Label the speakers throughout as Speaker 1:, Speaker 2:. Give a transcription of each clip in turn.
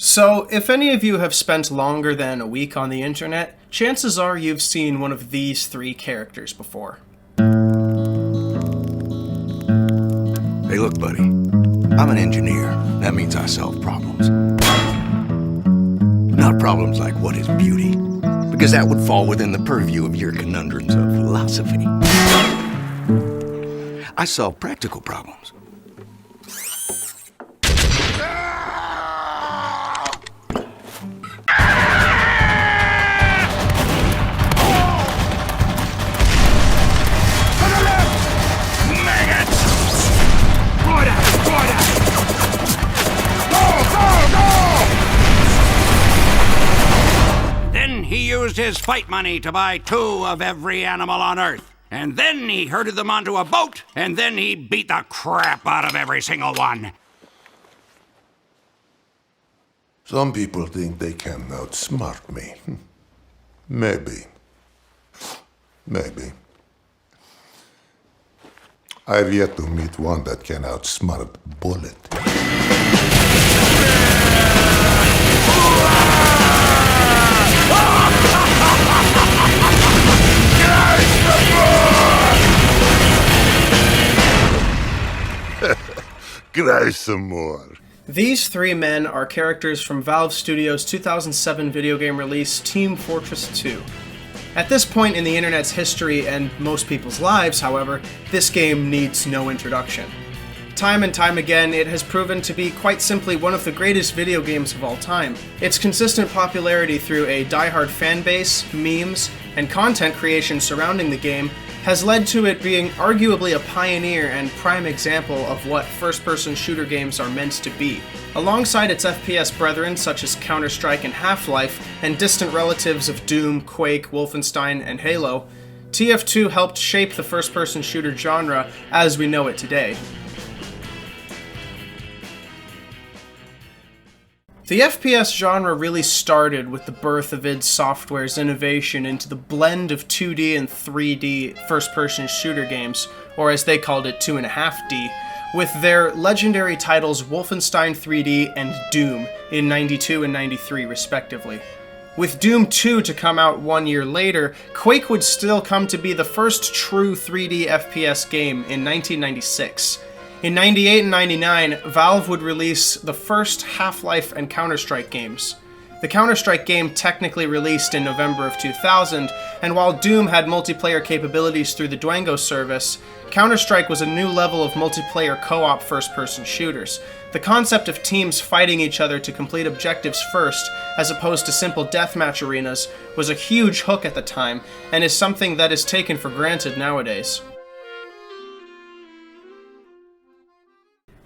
Speaker 1: So, if any of you have spent longer than a week on the internet, chances are you've seen one of these three characters before.
Speaker 2: Hey, look, buddy. I'm an engineer. That means I solve problems. Not problems like what is beauty, because that would fall within the purview of your conundrums of philosophy. I solve practical problems.
Speaker 3: He used his fight money to buy 2 of every animal on Earth. And then he herded them onto a boat, and then he beat the crap out of every single one.
Speaker 4: Some people think they can outsmart me. Maybe. Maybe. I've yet to meet one that can outsmart Bullet. Cry some more.
Speaker 1: These three men are characters from Valve Studios' 2007 video game release, Team Fortress 2. At this point in the internet's history and most people's lives, however, this game needs no introduction. Time and time again, it has proven to be quite simply one of the greatest video games of all time. Its consistent popularity through a diehard fanbase, memes, and content creation surrounding the game has led to it being arguably a pioneer and prime example of what first-person shooter games are meant to be. Alongside its FPS brethren such as Counter-Strike and Half-Life, and distant relatives of Doom, Quake, Wolfenstein, and Halo, TF2 helped shape the first-person shooter genre as we know it today. The FPS genre really started with the birth of id Software's innovation into the blend of 2D and 3D first-person shooter games, or as they called it, 2.5D, with their legendary titles Wolfenstein 3D and Doom in '92 and '93 respectively. With Doom 2 to come out 1 year later, Quake would still come to be the first true 3D FPS game in 1996. In '98 and '99, Valve would release the first Half-Life and Counter-Strike games. The Counter-Strike game technically released in November of 2000, and while Doom had multiplayer capabilities through the Dwango service, Counter-Strike was a new level of multiplayer co-op first-person shooters. The concept of teams fighting each other to complete objectives first, as opposed to simple deathmatch arenas, was a huge hook at the time, and is something that is taken for granted nowadays.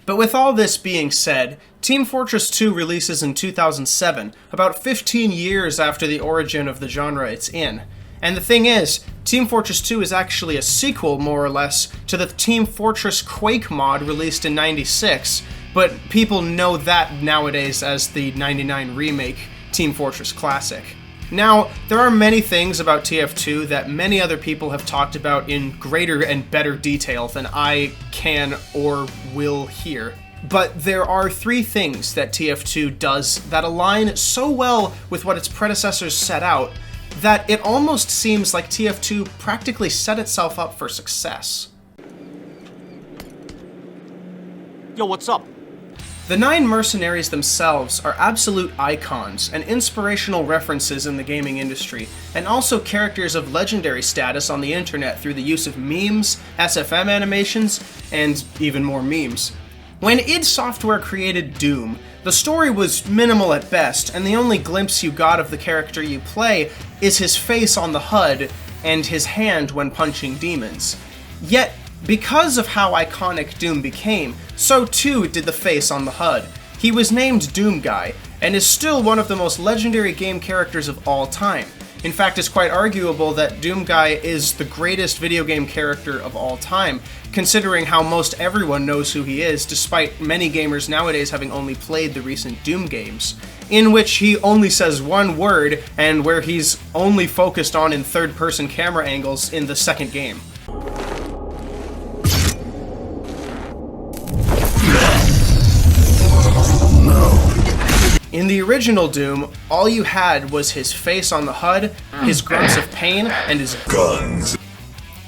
Speaker 1: But with all this being said, Team Fortress 2 releases in 2007, about 15 years after the origin of the genre it's in. And the thing is, Team Fortress 2 is actually a sequel, more or less, to the Team Fortress Quake mod released in '96, but people know that nowadays as the '99 remake, Team Fortress Classic. Now, there are many things about TF2 that many other people have talked about in greater and better detail than I can or will hear. But there are 3 things that TF2 does that align so well with what its predecessors set out that it almost seems like TF2 practically set itself up for success.
Speaker 5: Yo, what's up?
Speaker 1: The 9 mercenaries themselves are absolute icons and inspirational references in the gaming industry, and also characters of legendary status on the internet through the use of memes, SFM animations, and even more memes. When id Software created Doom, the story was minimal at best, and the only glimpse you got of the character you play is his face on the HUD and his hand when punching demons. Yet, because of how iconic Doom became, so too did the face on the HUD. He was named Doomguy, and is still one of the most legendary game characters of all time. In fact, it's quite arguable that Doomguy is the greatest video game character of all time, considering how most everyone knows who he is, despite many gamers nowadays having only played the recent Doom games, in which he only says one word, and where he's only focused on in third-person camera angles in the second game. In the original Doom, all you had was his face on the HUD, his grunts of pain, and his guns.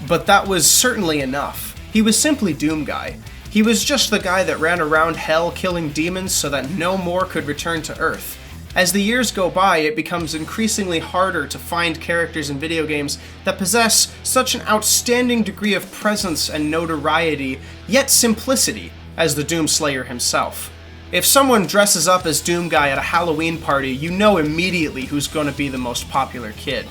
Speaker 1: But that was certainly enough. He was simply Doomguy. He was just the guy that ran around hell killing demons so that no more could return to Earth. As the years go by, it becomes increasingly harder to find characters in video games that possess such an outstanding degree of presence and notoriety, yet simplicity, as the Doomslayer himself. If someone dresses up as Doomguy at a Halloween party, you know immediately who's going to be the most popular kid.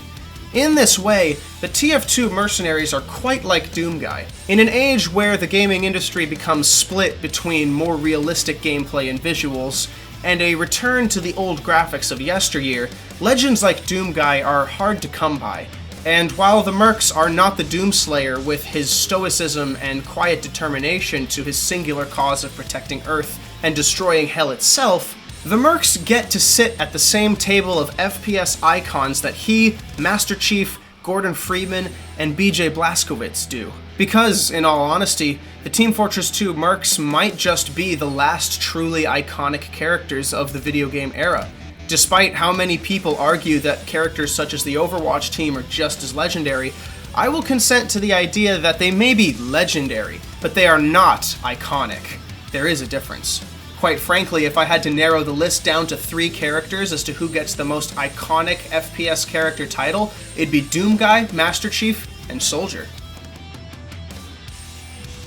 Speaker 1: In this way, the TF2 Mercenaries are quite like Doomguy. In an age where the gaming industry becomes split between more realistic gameplay and visuals, and a return to the old graphics of yesteryear, legends like Doomguy are hard to come by. And while the Mercs are not the Doomslayer with his stoicism and quiet determination to his singular cause of protecting Earth and destroying hell itself, the Mercs get to sit at the same table of FPS icons that he, Master Chief, Gordon Freeman, and BJ Blazkowicz do. Because, in all honesty, the Team Fortress 2 Mercs might just be the last truly iconic characters of the video game era. Despite how many people argue that characters such as the Overwatch team are just as legendary, I will consent to the idea that they may be legendary, but they are not iconic. There is a difference. Quite frankly, if I had to narrow the list down to 3 characters as to who gets the most iconic FPS character title, it'd be Doomguy, Master Chief, and Soldier.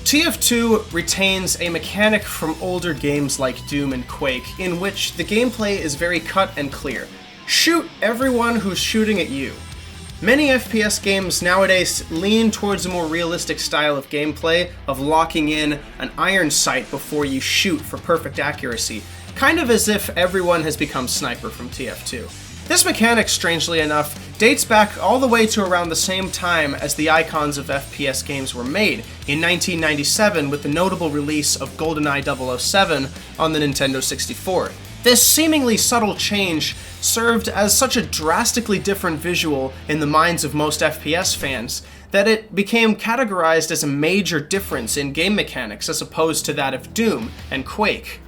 Speaker 1: TF2 retains a mechanic from older games like Doom and Quake, in which the gameplay is very cut and clear. Shoot everyone who's shooting at you. Many FPS games nowadays lean towards a more realistic style of gameplay, of locking in an iron sight before you shoot for perfect accuracy, kind of as if everyone has become Sniper from TF2. This mechanic, strangely enough, dates back all the way to around the same time as the icons of FPS games were made, in 1997 with the notable release of GoldenEye 007 on the Nintendo 64. This seemingly subtle change served as such a drastically different visual in the minds of most FPS fans that it became categorized as a major difference in game mechanics as opposed to that of Doom and Quake.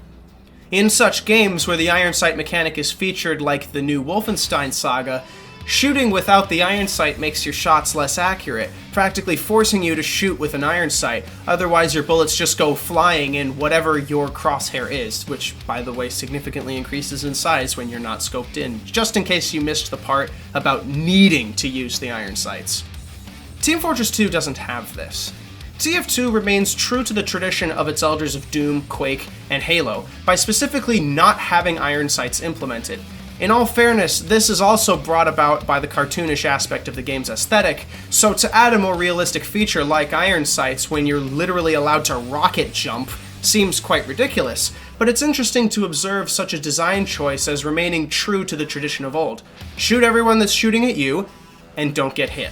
Speaker 1: In such games where the iron sight mechanic is featured like the new Wolfenstein saga, shooting without the iron sight makes your shots less accurate, practically forcing you to shoot with an iron sight, otherwise your bullets just go flying in whatever your crosshair is, which, by the way, significantly increases in size when you're not scoped in, just in case you missed the part about needing to use the iron sights. Team Fortress 2 doesn't have this. TF2 remains true to the tradition of its elders of Doom, Quake, and Halo by specifically not having iron sights implemented. In all fairness, this is also brought about by the cartoonish aspect of the game's aesthetic, so to add a more realistic feature like iron sights when you're literally allowed to rocket jump seems quite ridiculous, but it's interesting to observe such a design choice as remaining true to the tradition of old. Shoot everyone that's shooting at you, and don't get hit.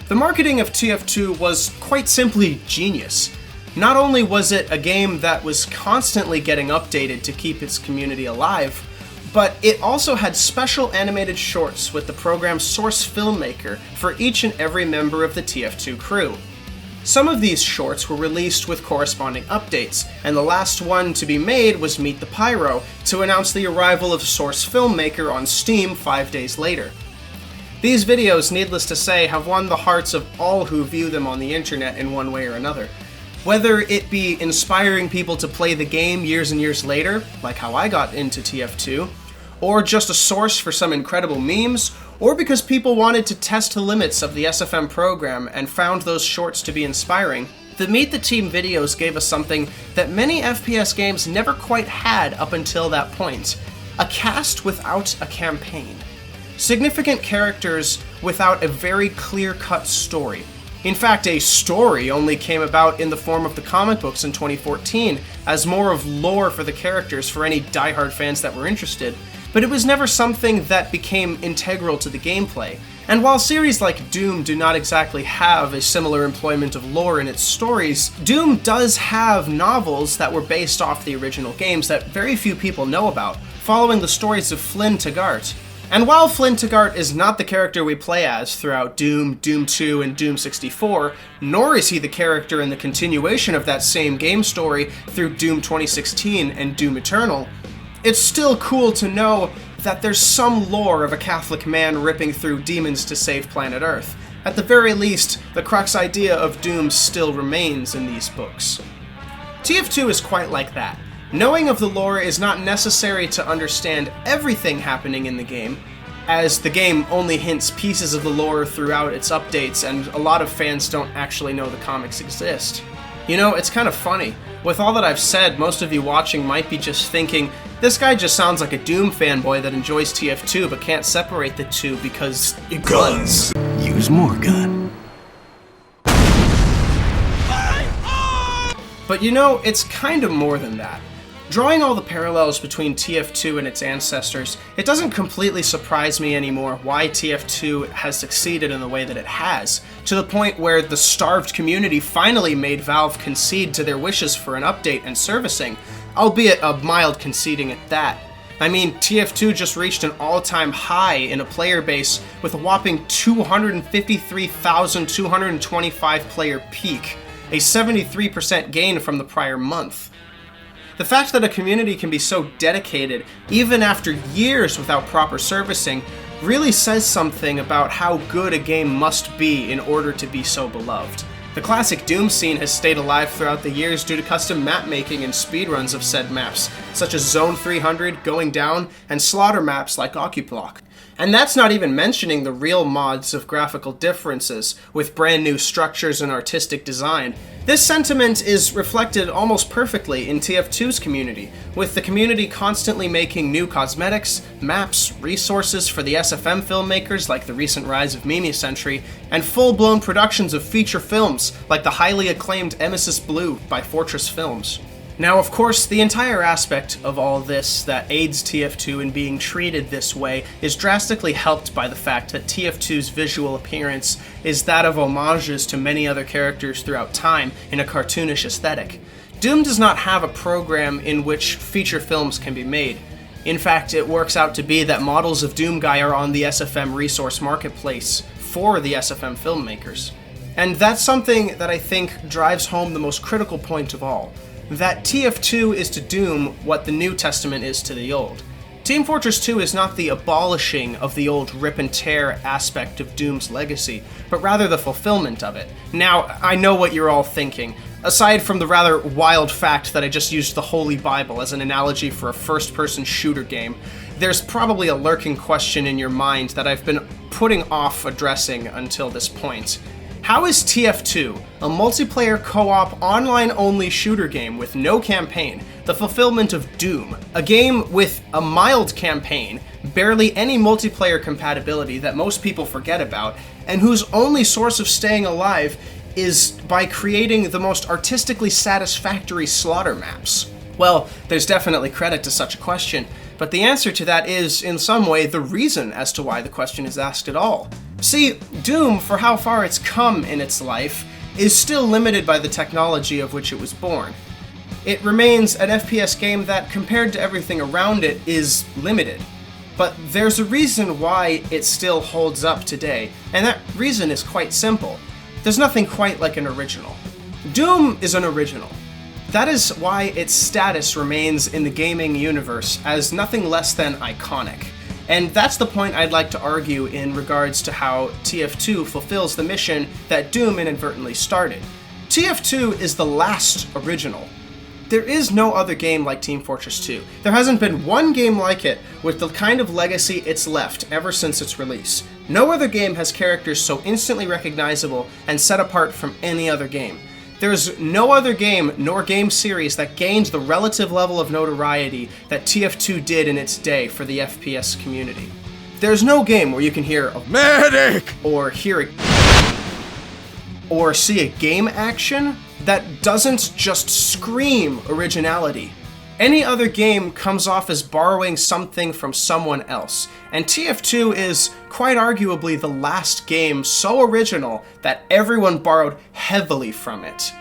Speaker 1: The marketing of TF2 was quite simply genius. Not only was it a game that was constantly getting updated to keep its community alive, but it also had special animated shorts with the program's source Filmmaker for each and every member of the TF2 crew. Some of these shorts were released with corresponding updates, and the last one to be made was Meet the Pyro, to announce the arrival of source Filmmaker on Steam 5 days later. These videos, needless to say, have won the hearts of all who view them on the internet in one way or another. Whether it be inspiring people to play the game years and years later, like how I got into TF2, or just a source for some incredible memes, or because people wanted to test the limits of the SFM program and found those shorts to be inspiring, the Meet the Team videos gave us something that many FPS games never quite had up until that point: a cast without a campaign. Significant characters without a very clear-cut story. In fact, a story only came about in the form of the comic books in 2014, as more of lore for the characters for any diehard fans that were interested, but it was never something that became integral to the gameplay. And while series like Doom do not exactly have a similar employment of lore in its stories, Doom does have novels that were based off the original games that very few people know about, following the stories of Flynn Taggart. And while Flynn Taggart is not the character we play as throughout Doom, Doom 2, and Doom 64, nor is he the character in the continuation of that same game story through Doom 2016 and Doom Eternal, It's still cool to know that there's some lore of a Catholic man ripping through demons to save planet Earth. At the very least, the crux idea of Doom still remains in these books. TF2 is quite like that. Knowing of the lore is not necessary to understand everything happening in the game, as the game only hints pieces of the lore throughout its updates, and a lot of fans don't actually know the comics exist. You know, it's kind of funny. With all that I've said, most of you watching might be just thinking, this guy just sounds like a Doom fanboy that enjoys TF2 but can't separate the two because guns.
Speaker 2: Use more gun.
Speaker 1: But you know, it's kind of more than that. Drawing all the parallels between TF2 and its ancestors, it doesn't completely surprise me anymore why TF2 has succeeded in the way that it has, to the point where the starved community finally made Valve concede to their wishes for an update and servicing, albeit a mild conceding at that. I mean, TF2 just reached an all-time high in a player base with a whopping 253,225 player peak, a 73% gain from the prior month. The fact that a community can be so dedicated, even after years without proper servicing, really says something about how good a game must be in order to be so beloved. The classic Doom scene has stayed alive throughout the years due to custom map making and speedruns of said maps, such as Zone 300, Going Down, and slaughter maps like Occuplock. And that's not even mentioning the real mods of graphical differences, with brand new structures and artistic design. This sentiment is reflected almost perfectly in TF2's community, with the community constantly making new cosmetics, maps, resources for the SFM filmmakers like the recent rise of Mimi Century, and full-blown productions of feature films like the highly acclaimed Emesis Blue by Fortress Films. Now, of course, the entire aspect of all this that aids TF2 in being treated this way is drastically helped by the fact that TF2's visual appearance is that of homages to many other characters throughout time in a cartoonish aesthetic. Doom does not have a program in which feature films can be made. In fact, it works out to be that models of Doomguy are on the SFM resource marketplace for the SFM filmmakers. And that's something that I think drives home the most critical point of all. That TF2 is to Doom what the New Testament is to the Old. Team Fortress 2 is not the abolishing of the old rip and tear aspect of Doom's legacy, but rather the fulfillment of it. Now, I know what you're all thinking. Aside from the rather wild fact that I just used the Holy Bible as an analogy for a first-person shooter game, there's probably a lurking question in your mind that I've been putting off addressing until this point. How is TF2, a multiplayer co-op online-only shooter game with no campaign, the fulfillment of Doom, a game with a mild campaign, barely any multiplayer compatibility that most people forget about, and whose only source of staying alive is by creating the most artistically satisfactory slaughter maps? Well, there's definitely credit to such a question, but the answer to that is, in some way, the reason as to why the question is asked at all. See, Doom, for how far it's come in its life, is still limited by the technology of which it was born. It remains an FPS game that, compared to everything around it, is limited. But there's a reason why it still holds up today, and that reason is quite simple. There's nothing quite like an original. Doom is an original. That is why its status remains in the gaming universe as nothing less than iconic. And that's the point I'd like to argue in regards to how TF2 fulfills the mission that Doom inadvertently started. TF2 is the last original. There is no other game like Team Fortress 2. There hasn't been one game like it with the kind of legacy it's left ever since its release. No other game has characters so instantly recognizable and set apart from any other game. There's no other game nor game series that gained the relative level of notoriety that TF2 did in its day for the FPS community. There's no game where you can hear a medic or or see a game action that doesn't just scream originality. Any other game comes off as borrowing something from someone else, and TF2 is quite arguably the last game so original that everyone borrowed heavily from it.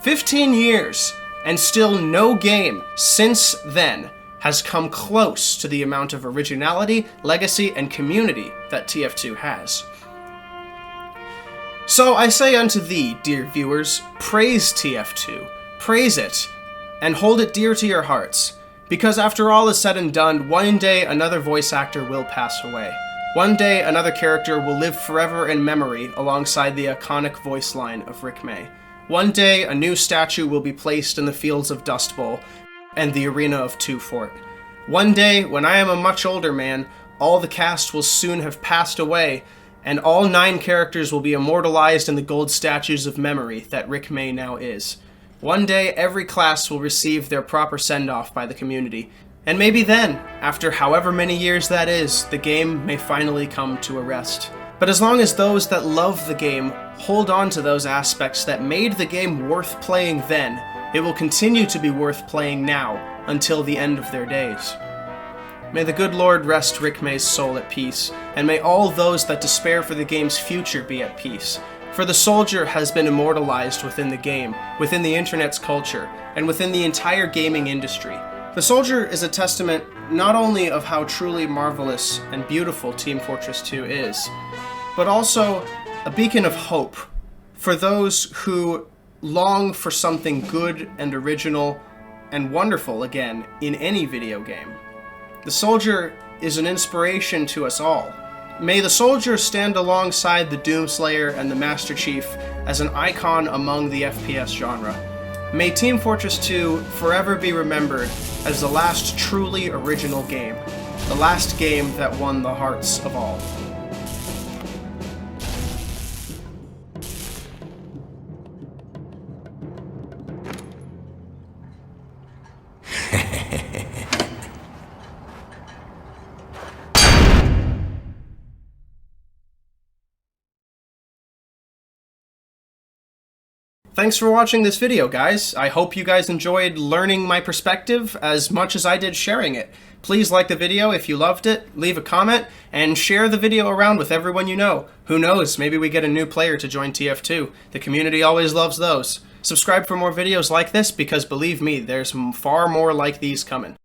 Speaker 1: 15 years, and still no game since then has come close to the amount of originality, legacy, and community that TF2 has. So I say unto thee, dear viewers, praise TF2, praise it, and hold it dear to your hearts, Because after all is said and done, one day another voice actor will pass away. One day another character will live forever in memory alongside the iconic voice line of Rick May. One day a new statue will be placed in the fields of Dust Bowl and the arena of Two Fort. One day, when I am a much older man, all the cast will soon have passed away, and all 9 characters will be immortalized in the gold statues of memory that Rick May now is. One day, every class will receive their proper send-off by the community, and maybe then, after however many years that is, the game may finally come to a rest. But as long as those that love the game hold on to those aspects that made the game worth playing then, it will continue to be worth playing now until the end of their days. May the good Lord rest Rick May's soul at peace, and may all those that despair for the game's future be at peace. For the soldier has been immortalized within the game, within the internet's culture, and within the entire gaming industry. The soldier is a testament not only of how truly marvelous and beautiful Team Fortress 2 is, but also a beacon of hope for those who long for something good and original and wonderful again in any video game. The soldier is an inspiration to us all. May the soldier stand alongside the Doomslayer and the Master Chief as an icon among the FPS genre. May Team Fortress 2 forever be remembered as the last truly original game, the last game that won the hearts of all. Thanks for watching this video, guys. I hope you guys enjoyed learning my perspective as much as I did sharing it. Please like the video if you loved it, leave a comment, and share the video around with everyone you know. Who knows, maybe we get a new player to join TF2. The community always loves those. Subscribe for more videos like this because believe me, there's far more like these coming.